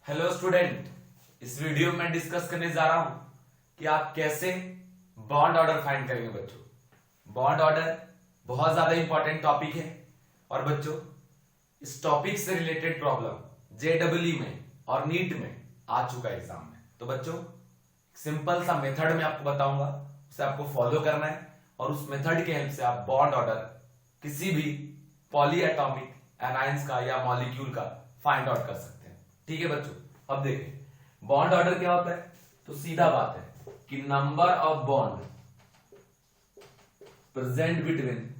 Hello student, इस video में discuss करने जा रहा हूं कि आप कैसे बॉन्ड ऑर्डर फाइंड करेंगे। बच्चों, बॉन्ड ऑर्डर बहुत ज्यादा इंपॉर्टेंट टॉपिक है और बच्चों इस टॉपिक से रिलेटेड प्रॉब्लम जेडब्ल्यू में और नीट में आ चुका है एग्जाम में। तो बच्चों सिंपल सा मेथड में आपको बताऊंगा, उसे आपको फॉलो करना है और उस मेथड के हेल्प से आप बॉन्ड ऑर्डर किसी भी पॉली एटॉमिक एनाइंस का या मॉलिक्यूल का फाइंड आउट कर सकते हैं। ठीक है बच्चों, अब देखें बॉन्ड ऑर्डर क्या होता है। तो सीधा बात है कि number of bond present between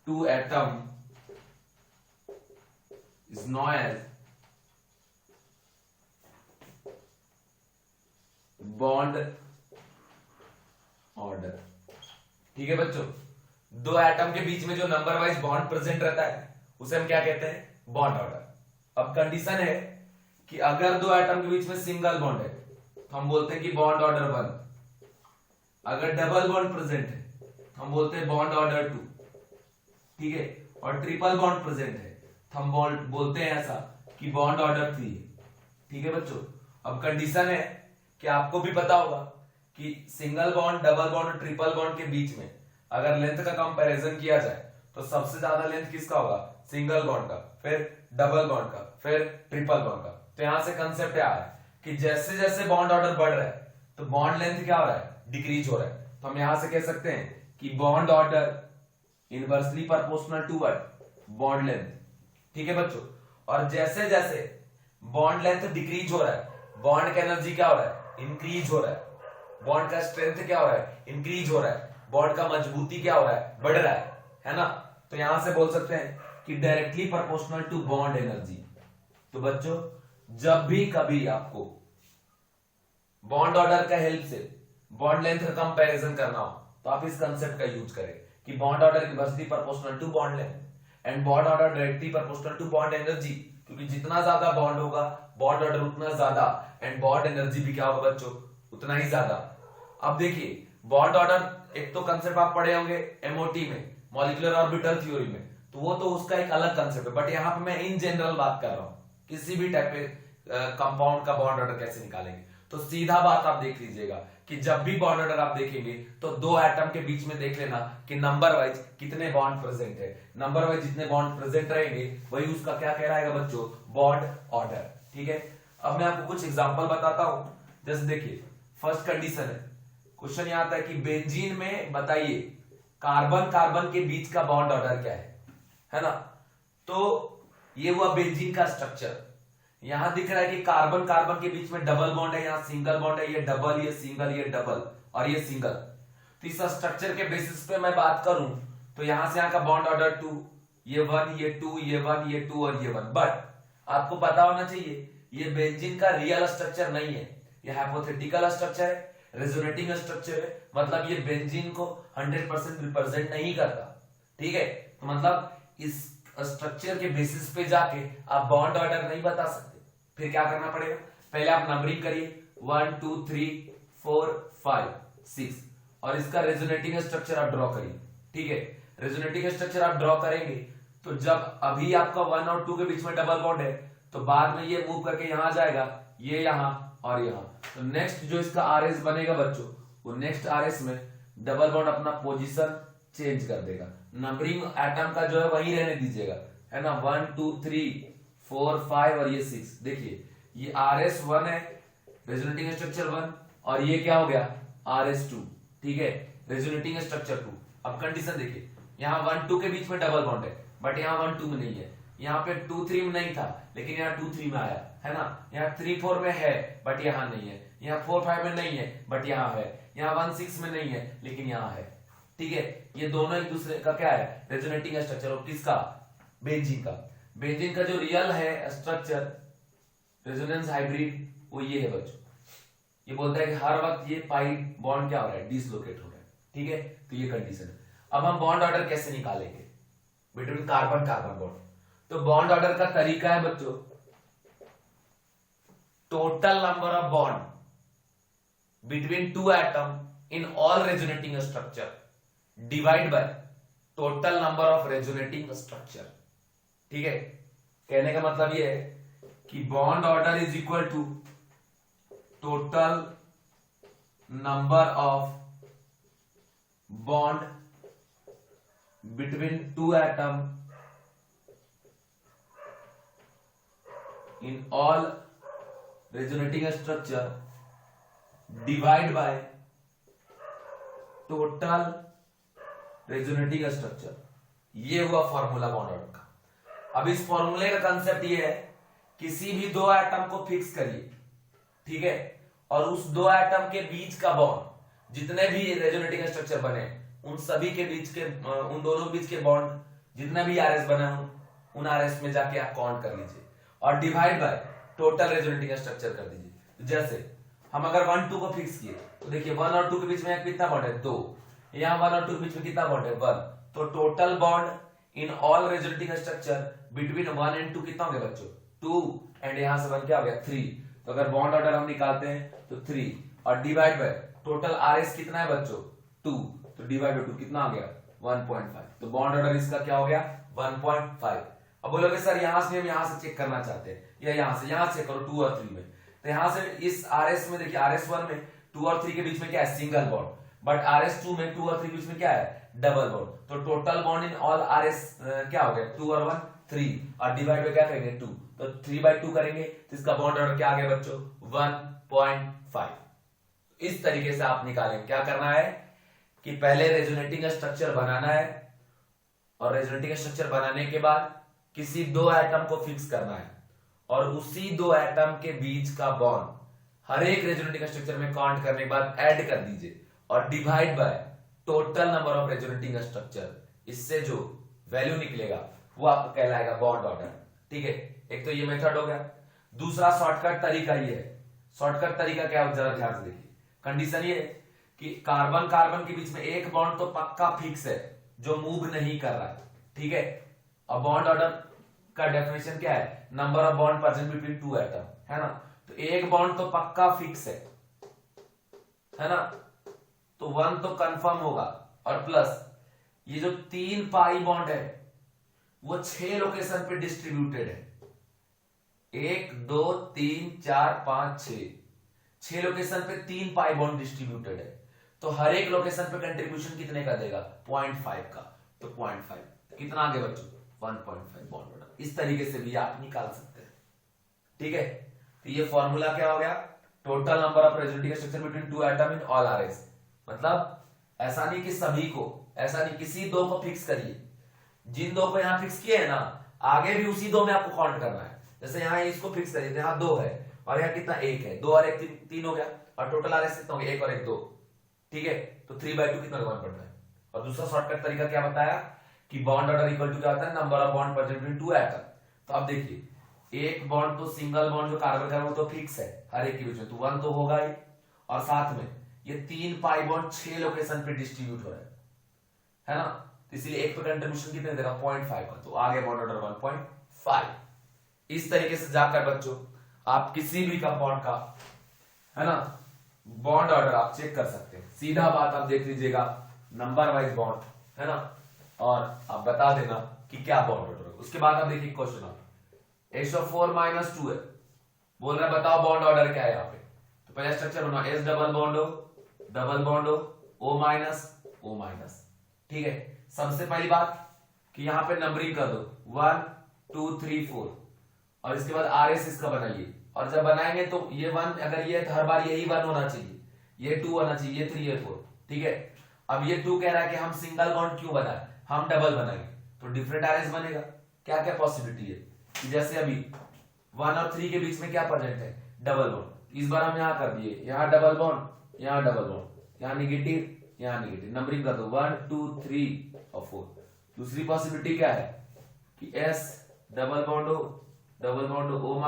two atom is known as bond order. ठीक है बच्चों, दो एटम के बीच में जो नंबर वाइज बॉन्ड प्रेजेंट रहता है उसे हम क्या कहते हैं? Bond order. अब कंडीशन है कि अगर दो एटम के बीच में सिंगल बॉन्ड है तो हम बोलते हैं कि बॉन्ड ऑर्डर 1। अगर डबल बॉन्ड प्रेजेंट है तो हम बोलते हैं बॉन्ड ऑर्डर 2। ठीक है, और ट्रिपल बॉन्ड प्रेजेंट है तो हम बोलते हैं ऐसा कि बॉन्ड ऑर्डर 3 है। ठीक है बच्चों, अब कंडीशन है कि आपको भी पता होगा कि सिंगल बॉन्ड, डबल बॉन्ड और ट्रिपल बॉन्ड के बीच में अगर लेंथ का कंपैरिजन किया जाए तो सबसे ज्यादा लेंथ किसका होगा? सिंगल बॉन्ड का, फिर डबल बॉन्ड का, फिर ट्रिपल बॉन्ड का। तो यहां से कंसेप्ट क्या है कि जैसे जैसे बॉन्ड ऑर्डर बढ़ रहा है तो बॉन्ड लेंथ क्या हो रहा है? डिक्रीज हो रहा है। तो हम यहां से कह सकते हैं कि bond order inversely proportional to what? Bond length. ठीक है बच्चों, और जैसे जैसे बॉन्ड लेंथ डिक्रीज हो रहा है बॉन्ड का एनर्जी क्या हो रहा है? इंक्रीज हो रहा है। बॉन्ड का स्ट्रेंथ क्या हो रहा है? इंक्रीज हो रहा है। बॉन्ड का मजबूती क्या हो रहा है? बढ़ रहा है ना। तो यहां से बोल सकते हैं कि directly proportional to bond energy. तो बच्चों जब भी कभी आपको बॉन्ड ऑर्डर का हेल्प से बॉन्ड लेंथ का कंपैरिजन करना हो तो आप इस कंसेप्ट का यूज करें कि bond order inversely proportional to bond length and bond order directly proportional to bond energy. क्योंकि जितना ज्यादा बॉन्ड होगा बॉन्ड ऑर्डर उतना ज्यादा एंड बॉन्ड एनर्जी भी क्या होगा बच्चों? उतना ही ज्यादा। अब देखिए बॉन्ड ऑर्डर एक तो कंसेप्ट आप पढ़े होंगे एमओटी में, मॉलिक्यूलर ऑर्बिटल थ्योरी में, तो वो तो उसका एक अलग कंसेप्ट है। बट यहां पे मैं इन जनरल बात कर रहा हूं किसी भी टाइप के कंपाउंड का बॉन्ड ऑर्डर कैसे निकालेंगे। तो सीधा बात आप देख लीजिएगा कि जब भी बॉन्ड ऑर्डर आप देखेंगे तो दो एटम के बीच में देख लेना कि नंबर वाइज कितने बॉन्ड प्रेजेंट है। नंबर वाइज जितने बॉन्ड प्रेजेंट रहेंगे वही उसका क्या कहलाएगा बच्चों? Bond order. ठीक है, अब मैं आपको कुछ एग्जांपल बताता हूं। जैसे देखिए फर्स्ट कंडीशन है, क्वेश्चन यहां आता है कि बेंजीन में बताइए कार्बन कार्बन के बीच का बॉन्ड ऑर्डर क्या है ना। तो ये हुआ बेंजीन का स्ट्रक्चर। यहां दिख रहा है कि कार्बन कार्बन के बीच में डबल बॉन्ड है, यहां सिंगल बॉन्ड है, ये डबल, ये सिंगल, ये डबल और ये सिंगल। तो इस स्ट्रक्चर के बेसिस पे मैं बात करूं तो यहां से यहां का बॉन्ड ऑर्डर 2, ये 1, ये 2, ये 1, ये 2 और ये 1। बट आपको पता होना चाहिए ये बेंजीन का रियल स्ट्रक्चर नहीं है, ये हाइपोथेटिकल स्ट्रक्चर है, रेजोनेटिंग स्ट्रक्चर है। मतलब ये बेंजीन को 100% रिप्रेजेंट नहीं करता। ठीक है, तो मतलब इस स्ट्रक्चर के बेसिस पे जाके आप बॉन्ड ऑर्डर नहीं बता सकते। फिर क्या करना पड़ेगा? पहले आप नंबरिंग करिए 1 2 3 4 5 6 और इसका रेजोनेटिंग स्ट्रक्चर आप ड्रॉ करिए। ठीक है, रेजोनेटिंग स्ट्रक्चर आप ड्रॉ करेंगे तो जब अभी आपका 1 और 2 के बीच में डबल बॉन्ड है तो बाद में ये मूव करके यहां जाएगा, ये यहां और यहां। तो नेक्स्ट जो इसका आरएस बनेगा बच्चों, वो नेक्स्ट आरएस में डबल बॉन्ड अपना पोजीशन चेंज कर देगा। नंबरिंग एटम का जो है वही रहने दीजिएगा, है ना। 1 2 3 4 5 और ये 6। देखिए ये आरएस 1 है, रेजोनेटिंग स्ट्रक्चर 1, और ये क्या हो गया? आरएस 2। ठीक है, रेजोनेटिंग स्ट्रक्चर 2। अब कंडीशन देखिए, यहाँ 1 2 के बीच में डबल बॉन्ड है बट यहाँ 1 2 में नहीं है। यहाँ पे 2 3 में नहीं था लेकिन यहाँ 2 3 में आया, है ना। यहाँ 3 4 में है बट यहाँ नहीं है। यहाँ 4 5 में नहीं है बट यहाँ है। यहाँ 1 6 में नहीं है लेकिन यहाँ है। ठीक है, ये दोनों एक दूसरे का क्या है? Resonating structure. और किसका? बेंजीन का। बेंजीन का जो रियल है स्ट्रक्चर रेजोनेंस हाइब्रिड वो ये है बच्चों। ये बोलता है कि हर वक्त ये पाई बॉन्ड क्या हो रहा है? डिसलोकेट हो रहा है। ठीक है, तो ये कंडीशन है। अब हम बॉन्ड ऑर्डर कैसे निकालेंगे बिटवीन कार्बन कार्बन बॉन्ड? तो बॉन्ड ऑर्डर का तरीका है बच्चों, total number of bond between two atom in all resonating structure divide by total number of resonating structure. ठीक है, कहने का मतलब ये है कि bond order is equal to total number of bond between two atom in all resonating structure divide by total resonating structure। ये हुआ फॉर्मूला बॉन्ड ऑर्डर का। अब इस फॉर्मूले का कंसेप्ट ये है, किसी भी दो एटम को फिक्स करिए, ठीक है, और उस दो एटम के बीच का बॉन्ड, जितने भी रेजोनेटिंग स्ट्रक्चर बने उन सभी के बीच के, उन दोनों बीच के बॉन्ड जितना भी आरएस बना हो उन आरएस में जाके आप काउंट कर लीजिए और divide by total resonating structure कर दीजिए। जैसे हम अगर 1 2 को फिक्स किए तो देखिए 1 और 2 के बीच में कितना बॉन्ड है, 2। यहां 1 और 2 के बीच में कितना बॉन्ड है, 1। तो total bond in all resonating structure between 1 and 2 कितना हो गया बच्चों, 2। एंड यहां से 1 क्या हो गया, 3। तो अगर बॉन्ड ऑर्डर हम निकालते हैं तो 3 और डिवाइड बाय टोटल आरएस कितना है बच्चों, 2। तो डिवाइड बाय 2 कितना आ गया, 1.5। तो बॉन्ड ऑर्डर इसका क्या हो गया, 1.5। अब बोलोगे सर यहां से हम यहां से चेक करना चाहते हैं या यहां से करो 2 और 3 में। तो यहां से इस आरएस में देखिए, आरएस 1 में 2 और 3 के बीच में क्या है, सिंगल बॉन्ड, बट आरएस 2 में 2 और 3 के बीच में क्या है, डबल बॉन्ड। तो total bond in all RS क्या हो गया, 2 और 1 3 और डिवाइड बाय क्या करेंगे, 2। तो 3/2 करेंगे तो इसका बॉन्ड ऑर्डर क्या आ गया बच्चों, 1.5। इस तरीके से आप निकालेंगे। क्या करना है कि पहले रेजोनेटिंग स्ट्रक्चर बनाना है और रेजोनेटिंग स्ट्रक्चर बनाने के बाद किसी दो एटम को फिक्स करना है और उसी दो एटम के बीच का बॉन्ड हर एक रेजोनेटिंग स्ट्रक्चर में काउंट करने के बाद ऐड कर दीजिए और divide by total number of resonating structure. इससे जो वैल्यू निकलेगा वो आपको कहलाएगा बॉन्ड ऑर्डर। ठीक है, एक तो ये मेथड हो गया। दूसरा शॉर्टकट तरीका ये है। शॉर्टकट तरीका क्या है, जरा ध्यान से देखिए। कंडीशन ये है कि कार्बन कार्बन के बीच में एक बॉन्ड तो पक्का फिक्स है जो मूव नहीं कर रहा है। ठीक है, अब बॉन्ड ऑर्डर का डेफिनेशन क्या है, number of bond present between two atom, है ना। तो एक बॉन्ड तो पक्का फिक्स है ना, तो 1 तो कंफर्म होगा और प्लस ये जो 3 पाई बॉन्ड है वो 6 लोकेशन पे डिस्ट्रीब्यूटेड है। 1 2 3 4 5 6 लोकेशन पे 3 पाई बॉन्ड डिस्ट्रीब्यूटेड है। तो हर एक लोकेशन पे कंट्रीब्यूशन कितने का देगा, 0.5 का। तो 0.5 कितना आगे बच्चों, 1.5 बॉन्ड ऑर्डर। इस तरीके से भी आप निकाल सकते हैं। ठीक है, तो ये फॉर्मूला क्या हो गया, total number of resonating structure between two atom in all RS. मतलब ऐसा नहीं कि सभी को, ऐसा नहीं, किसी दो को फिक्स करिए। जिन दो को यहां फिक्स किए है ना, आगे भी उसी दो में आपको काउंट करना है। जैसे यहां इसको फिक्स करिए, यहां 2 है और यहां कितना, 1 है। 2 और 1 3 हो गया और टोटल आरएस कितना हो गया, 1 और 1 2। ठीक है, तो 3/2 कितना 1.5। और दूसरा शॉर्टकट तरीका क्या बताया कि बॉन्ड ऑर्डर इक्वल टू क्या होता है, number of bond present between two atom. तो अब देखिए, एक बॉन्ड तो सिंगल बॉन्ड जो कार्बन कार्बन तो फिक्स है हर एक के बीच में, तो 1 तो होगा ही, और साथ में ये 3 पाई बॉन्ड 6 लोकेशन पे डिस्ट्रीब्यूट हो रहा है ना। तो इसलिए एक पे कंट्रीब्यूशन कितने देगा, 0.5 का। तो आगे बॉन्ड ऑर्डर 1.5। इस तरीके से जाकर बच्चों आप किसी भी कंपाउंड का, है ना, बॉन्ड ऑर्डर आप चेक कर सकते हैं। सीधा बात आप देख लीजिएगा, नंबर वाइज बॉन्ड, है ना, और आप बता देना कि क्या बॉन्ड ऑर्डर है। उसके बाद आप देखिए क्वेश्चन, आप SO4 - 2 है, बोल रहा है बताओ बॉन्ड ऑर्डर क्या है यहाँ पे। तो पहला स्ट्रक्चर होना S डबल बॉन्ड हो, डबल बॉन्ड हो, O-O-। ठीक है, सबसे पहली बात कि यहां पे नंबरिंग कर दो 1 2 3 4 और इसके बाद RS इसका बनाइए। और जब बनाएंगे तो ये 1 अगर ये तो हर बार यही 1 होना चाहिए, ये 2 होना चाहिए, ये 3 ये 4। ठीक है, अब ये 2 कह रहा है कि हम सिंगल बॉन्ड क्यों बनाए, हम डबल बनाएंगे तो डिफरेंट RS बनेगा। क्या क्या पॉसिबिलिटी है कि जैसे अभी 1 और 3 के बीच में क्या प्रेजेंट है, डबल बॉन्ड। इस बार हम यहां कर दिए, यहां डबल बॉन्ड, यहां डबल बॉन्ड, यहां निगेटिव, यहां निगेटिव, नंबरिंग कर दो 1 2 3 और 4। दूसरी पॉसिबिलिटी क्या है कि S डबल बॉन्ड हो, डबल बॉन्ड हो, O-O-,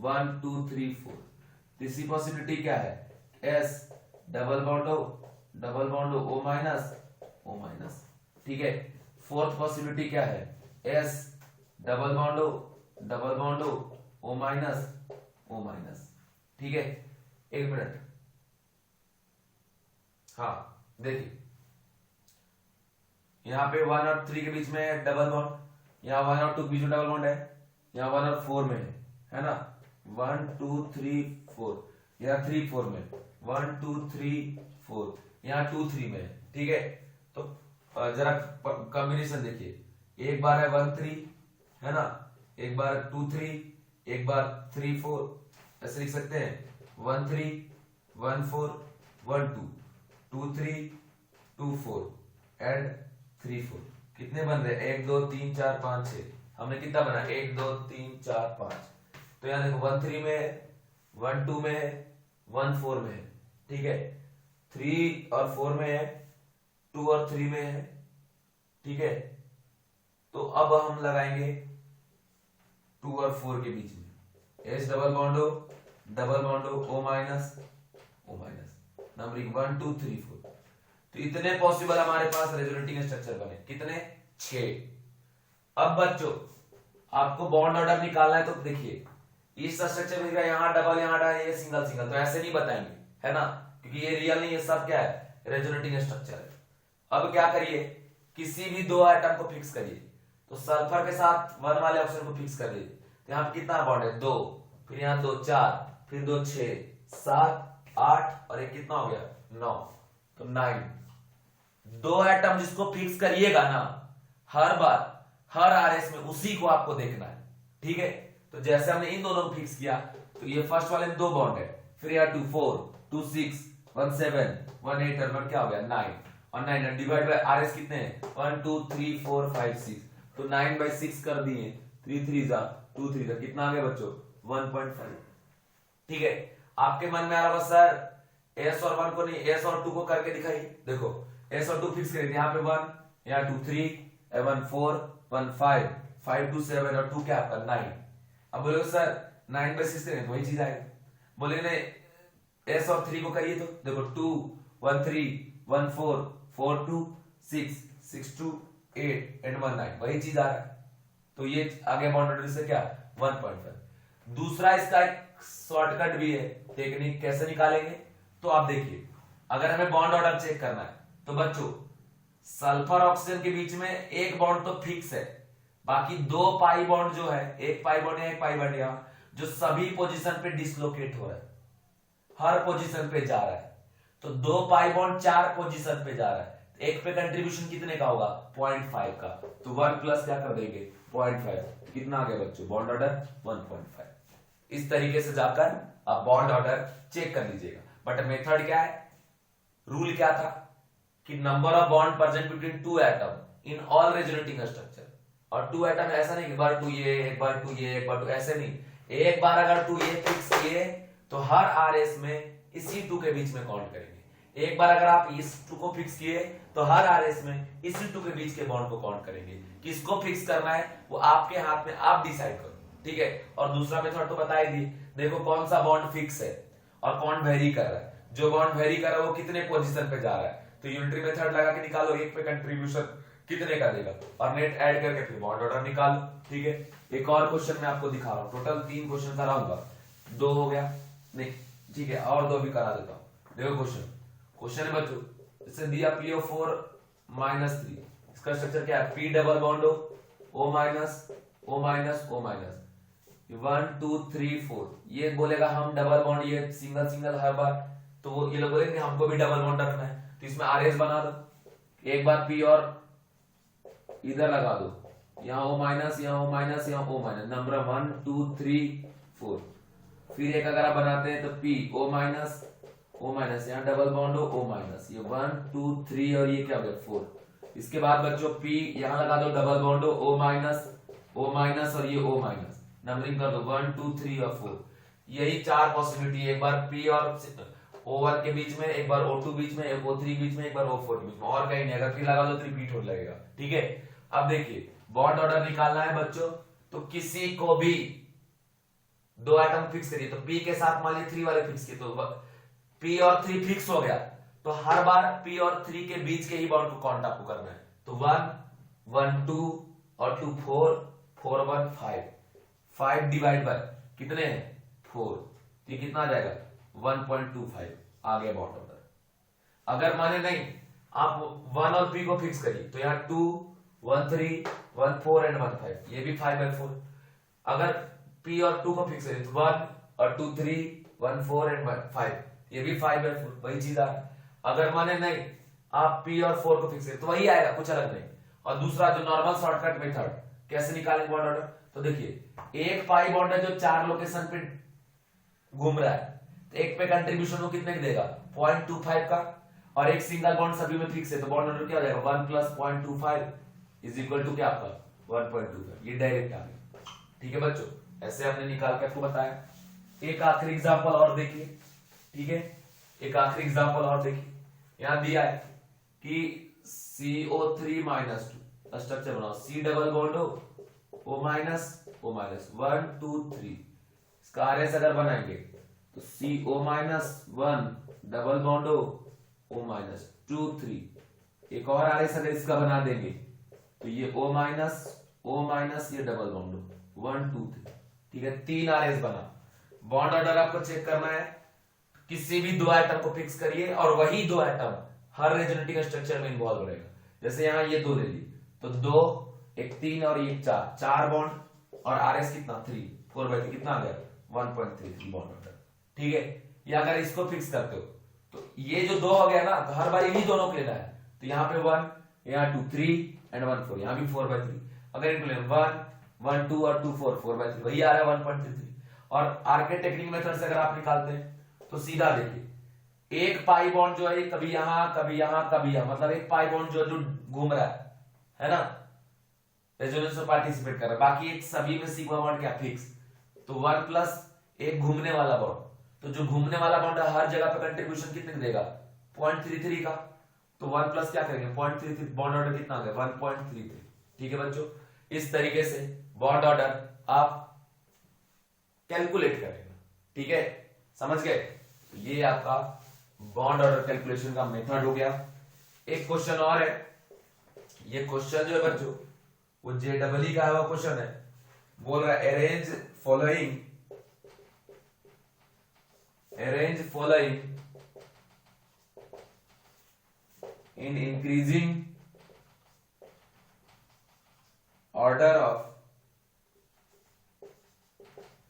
1 2 3 4। तीसरी पॉसिबिलिटी क्या है, S डबल बॉन्ड हो, डबल बॉन्ड हो, O-O-। ठीक है, फोर्थ पॉसिबिलिटी क्या है, S डबल बॉन्ड हो, डबल बॉन्ड हो, O-O-। ठीक है, एक मिनट, हाँ देखिए यहाँ पे 1 और 3 के बीच में है डबल बॉन्ड, यहाँ 1 और 2 के बीच में डबल बॉन्ड है, यहाँ 1 और 4 में है ना, 1 2 3 4, यहाँ 3 4 में, 1 2 3 4, यहाँ 2 3 में है, ठीक है। तो जरा कॉम्बिनेशन देखिए, एक बार है 1 3 है ना, एक बार 2 3, एक बार 3 4, ऐसे लिख सकते हैं 1 3 1 4 1 2 2 3 2 4 एंड 3 4। कितने बन रहे? 1 2 3 4 5 6। हमने कितना बना? 1 2 3 4 5। तो यहाँ देखो 1 3 में है, 1 2 में है, 1 4 में है, ठीक है। 3 और 4 में है, 2 और 3 में है, ठीक है। तो अब हम लगाएंगे 2 और 4 के बीच में S double बॉन्डो O minus numbering 1 2 3 4। तो इतने पॉसिबल हमारे पास रेजोनेटिंग स्ट्रक्चर बने, कितने? 6। अब बच्चों आपको बॉन्ड ऑर्डर निकालना है, तो देखिए इस स्ट्रक्चर में यहाँ डबल, यहाँ डबल, ये सिंगल सिंगल, तो ऐसे नहीं बताएंगे, है ना, क्योंकि ये रियल नहीं है, सब क्या है? रेजोनेटिंग स्ट्रक्चर है। अब क्या करिए, किसी भी दो आइटम को फिक्स करिए। तो सल्फर के साथ 1 वाले ऑप्शन को फिक्स कर लीजिए। तो यहाँ कितना बॉन्ड है? 2, फिर यहाँ 2 4, फिर 2 6 7 8 और एक कितना हो गया? 9। तो 9। दो एटम जिसको फिक्स करिएगा ना, हर बार हर आरएस में उसी को आपको देखना है, ठीक है। तो जैसे हमने इन दोनों को फिक्स किया, तो ये फर्स्ट वाले में 2 बॉन्ड है, फिर यहाँ 2 4 2 6 1 7 1 8 और 1 क्या हो गया? 9। और 9 डिवाइड बाय आरएस कितने हैं? 1 2 3 4 5 6। तो 9/6 कर दिए, 3 3 जा 2 3 जा, कितना आ गया बच्चों? 1.5। ठीक है। आपके मन में आ रहा होगा सर एस और 1 को नहीं, एस और 2 को करके दिखाइए। देखो एस और 2 फिक्स करेंगे, यहाँ पे 1, यहाँ 2 3, 1 4 1 5 5 2 7 और 2 क्या आपका? 9। अब बोले सर 9/6 करें तो वही चीज आएगी। बोले नहीं एस और 3 को करिए, तो देखो 2 1 3 1 4 4 2 6 6 2 8 एंड 1 9, वही चीज आ रहा है। तो ये आगे बॉन्ड ऑर्डर से क्या? 1.5। दूसरा इसका एक शॉर्टकट भी है, टेक्निक कैसे निकालेंगे, तो आप देखिए, अगर हमें बॉन्ड ऑर्डर चेक करना है, तो बच्चों सल्फर ऑक्सीजन के बीच में एक बॉन्ड तो फिक्स है, बाकी 2 पाई बॉन्ड जो है, एक पाई बॉन्ड है, एक पाई बॉन्ड यहां, जो सभी पोजीशन पे डिसलोकेट हो रहा है, हर पोजीशन पे जा रहा है। तो 2 पाई बॉन्ड 4 पोजीशन पे जा रहा है, एक पे कंट्रीब्यूशन कितने का होगा? 0.5 का। तो 1 प्लस क्या कर देंगे? 0.5। कितना आ गया बच्चों? Bond order 1.5। इस तरीके से जाकर आप बॉन्ड ऑर्डर चेक कर लीजिएगा। बट मेथड क्या है, रूल क्या था कि number of bond present between 2 atom in all resonating structure. और 2 एटम ऐसा नहीं कि बार 2 ये एक बार 2 ये एक बार 2, ऐसे नहीं। एक बार अगर 2 ये फिक्स किए तो हर आरएस में इसी 2 के बीच में काउंट करेंगे। एक बार अगर आप इस 2 को फिक्स किए तो हर आरएस में इसी 2 के बीच के बॉन्ड को काउंट करेंगे। किसको फिक्स करना है वो आपके हाथ में, आप डिसाइड करो, ठीक है। और दूसरा मेथड तो बता ही दी, देखो कौन सा बॉन्ड फिक्स है और कौन वेरी कर रहा है। जो बॉन्ड वेरी कर रहा है वो कितने पोजीशन पे जा रहा है, तो यूनिटरी मेथड लगा के निकालो, एक पे कंट्रीब्यूशन कितने का देगा और नेट ऐड करके फिर बॉन्ड ऑर्डर निकालो, ठीक है। एक और क्वेश्चन मैं आपको दिखा रहा हूं, टोटल 3 क्वेश्चन कराऊंगा, 2 हो गया नहीं, ठीक है, और 2 भी करा देता हूं। देखो क्वेश्चन है बच्चों, इससे दिया PO4 -3, इसका स्ट्रक्चर क्या है? P double bond O minus O minus O minus 1 2 3 4। ये बोलेगा हम डबल बॉन्ड, ये सिंगल सिंगल हर बार, तो वो ये लोग बोलेंगे हमको भी डबल बॉन्ड रखना है, तो इसमें आरएस बना दो। एक बार P और इधर लगा दो, यहाँ O माइनस, यहाँ O माइनस, यहाँ O माइनस, नंबर 1 2 3 4। फिर एक अगर आप बनाते हैं तो P O minus O minus, यहाँ डबल बॉन्ड हो O माइनस, ये 1 2 3 और ये क्या हो गया 4। इसके बाद बच्चों P यहाँ लगा दो, डबल बॉन्ड हो O माइनस और ये O माइनस, नंबरिंग कर दो 1 2 3 और 4। यही 4 पॉसिबिलिटी, एक बार P और O1 के बीच में, एक बार O2 बीच में, एक O3 बीच में, एक बार O4 बीच में, और कहीं नहीं। अगर P लगा दो तो रिपीट हो लगेगा, ठीक है। अब देखिए बॉन्ड ऑर्डर निकालना है बच्चों, तो किसी को भी 2 एटम फिक्स करिए, तो P के साथ मान लीजिए 3 वाले फिक्स किए, तो P और 3 फिक्स हो गया, तो हर बार P और 3 के बीच के ही बॉन्ड को काउंट आपको करना है। तो 1 1 2 और 2 4 4 1 5 5 डिवाइड बाय कितने हैं? 4, तो कितना आ जाएगा? 1.25 आ गया बॉन्ड ऑर्डर। अगर माने नहीं आप 1 और p को फिक्स करिए, तो यहाँ 2 1 3 1 4 एंड 1 5, ये भी 5/4। अगर p और 2 को फिक्स करिए तो 1 और 2 3 1 4 एंड 1 5, ये भी 5/4, वही चीज आ रहा है। अगर माने नहीं आप p और 4 को फिक्स करिए तो वही आएगा, कुछ अलग नहीं। और दूसरा जो नॉर्मल शॉर्टकट मेथड, कैसे निकालेंगे बॉन्ड ऑर्डर, तो देखिए एक पाई बॉन्ड है जो 4 लोकेशन पे घूम रहा है, तो एक पे कंट्रीब्यूशन वो कितने का देगा 0.25 का, और एक सिंगल बॉन्ड सभी में फिक्स है, तो बॉन्ड ऑर्डर क्या हो जाएगा 1 + 0.25 इज इक्वल टू क्या आपका 1.25। ये डायरेक्ट आ गया। ठीक है बच्चों, ऐसे हमने निकाल के आपको बताया। एक आखिरी एग्जांपल और देखिए, ठीक है, एक आखिरी एग्जांपल और देखिए। यहां दिया है कि CO3 - 2 स्ट्रक्चर बनाओ, C डबल बॉन्ड हो O माइनस 1 2 3, इसका आरएस अगर बनाएंगे तो CO-1 डबल बॉन्ड हो O-2 3, एक और आरएस अगर इसका बना देंगे तो ये O- ये डबल बॉन्ड हो 1 2 3, ठीक है, 3 आरएस बना। बॉन्ड ऑर्डर आपको चेक करना है, किसी भी 2 आइटम को फिक्स करिए और वही 2 आइटम हर रेजोनेटिंग स्ट्रक्चर में इन्वॉल्व रहेगा। जैसे यहाँ ये 2 ले ली तो 2 एक 3 और ये 4 बॉन्ड और आरएस कितना 3 4/3 कितना आ गया 1.33 बॉन्ड ऑर्डर। ठीक है, ये अगर इसको फिक्स करते हो तो ये जो 2 हो गया ना, तो हर बार इन्हीं दोनों को लेना है, तो यहाँ पे 1, यहाँ 2 3 एंड 1 4, यहाँ भी 4/3। अगर इनको लेना 1 1 2 और 2 4 4/3, वही आ रहा है 1.33। और आरके टेक्निक मेथड से अगर आप निकालते हैं तो सीधा देखिए एक पाई बॉन्ड जो है कभी यहां कभी यहां कभी यहां, मतलब एक पाई बॉन्ड जो घूम रहा है ना, रेजोनेंस में पार्टिसिपेट कर रहा है, बाकी एक सभी में सिग्मा बॉन्ड क्या फिक्स, तो 1 प्लस एक घूमने वाला बॉन्ड, तो जो घूमने वाला बॉन्ड हर जगह पे कंट्रीब्यूशन कितने देगा 0.33 का, तो 1 प्लस क्या करेंगे 0.33, बॉन्ड ऑर्डर कितना आ गया 1.33। ठीक है बच्चों, इस तरीके से बॉन्ड ऑर्डर आप कैलकुलेट करेंगे। ठीक है, समझ गए, ये आपका बॉन्ड ऑर्डर कैलकुलेशन का मेथड हो गया। एक क्वेश्चन और है, ये क्वेश्चन जो है बच्चों वो JEE का है, क्वेश्चन है, बोल रहा है arrange following in increasing order of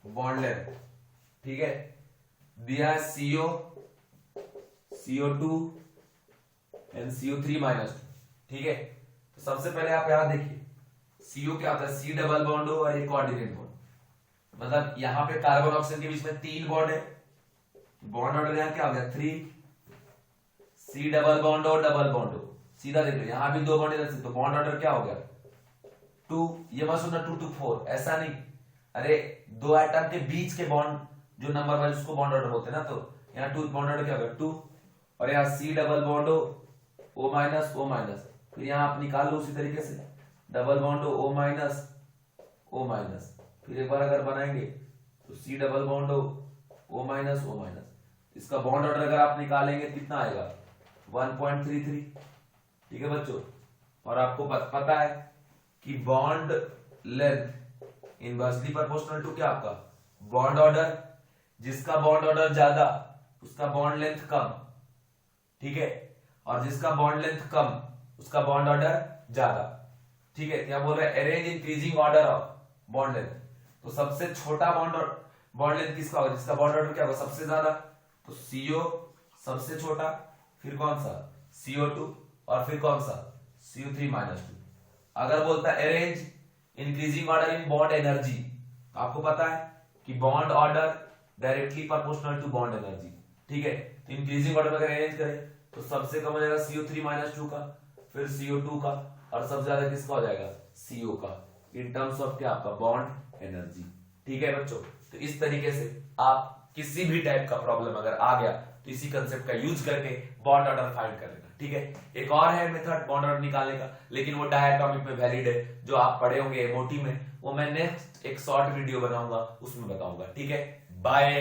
bond length. ठीक है, दिया है CO CO2 एंड CO3-2। ठीक है, तो सबसे पहले आप यहां देखिए CO क्या होता है, C डबल बॉन्ड हो और एक कोऑर्डिनेट बॉन्ड, मतलब यहां पे कार्बन ऑक्सीजन के बीच में 3 बॉन्ड है, बॉन्ड ऑर्डर यहां क्या हो गया 3, C डबल बॉन्ड हो डबल बॉन्ड हो, सीधा देख लो यहां भी 2 बॉन्ड है, तो बॉन्ड ऑर्डर क्या हो गया 2, ये मत सुनना 2 2 4, ऐसा नहीं, अरे 2 एटम के बीच के बॉन्ड जो नंबर वाइज उसको बॉन्ड ऑर्डर होते हैं ना, तो यहाँ 2 बॉन्ड ऑर्डर क्या होगा 2, और यहाँ C डबल बॉन्ड हो O-, फिर यहाँ आप निकाल लो उसी तरीके से डबल बॉन्ड हो O-, फिर एक बार अगर बनाएंगे तो C डबल बॉन्ड हो O-, इसका बॉन्ड ऑर्डर अगर आप निकालेंगे कितना आएगा 1.33। ठीक है बच्चों, और आपको पता है कि bond length inversely proportional to क्या आपका बॉन्ड ऑर्डर, जिसका बॉन्ड ऑर्डर ज्यादा उसका बॉन्ड लेंथ कम। ठीक है, और जिसका बॉन्ड लेंथ कम उसका बॉन्ड ऑर्डर ज्यादा। ठीक है, क्या बोल रहे हैं arrange increasing order of bond length, तो सबसे छोटा बॉन्ड लेंथ किसका होगा, जिसका बॉन्ड ऑर्डर क्या होगा सबसे ज्यादा, तो CO सबसे छोटा, फिर कौन सा CO2 और फिर कौन सा CO3-2। अगर बोलता है arrange increasing order in bond energy, तो आपको पता है कि bond order directly proportional to bond energy. ठीक है, तो इंक्रीजिंग ऑर्डर में अगर अरेंज करें तो सबसे कम हो जाएगा CO3-2 का, फिर CO2 का, और सबसे ज्यादा किसका हो जाएगा CO का, इन टर्म्स ऑफ क्या आपका बॉन्ड एनर्जी। ठीक है बच्चों, तो इस तरीके से आप किसी भी टाइप का प्रॉब्लम अगर आ गया तो इसी कंसेप्ट का यूज करके बॉन्ड ऑर्डर फाइंड कर लेना। ठीक है, एक और है मेथड बॉन्ड ऑर्डर निकालने का, लेकिन वो डायटोमिक में वैलिड है, जो आप पढ़े होंगे एमओटी में, वो मैं नेक्स्ट एक शॉर्ट वीडियो बनाऊंगा उसमें बताऊंगा। ठीक है, बाय।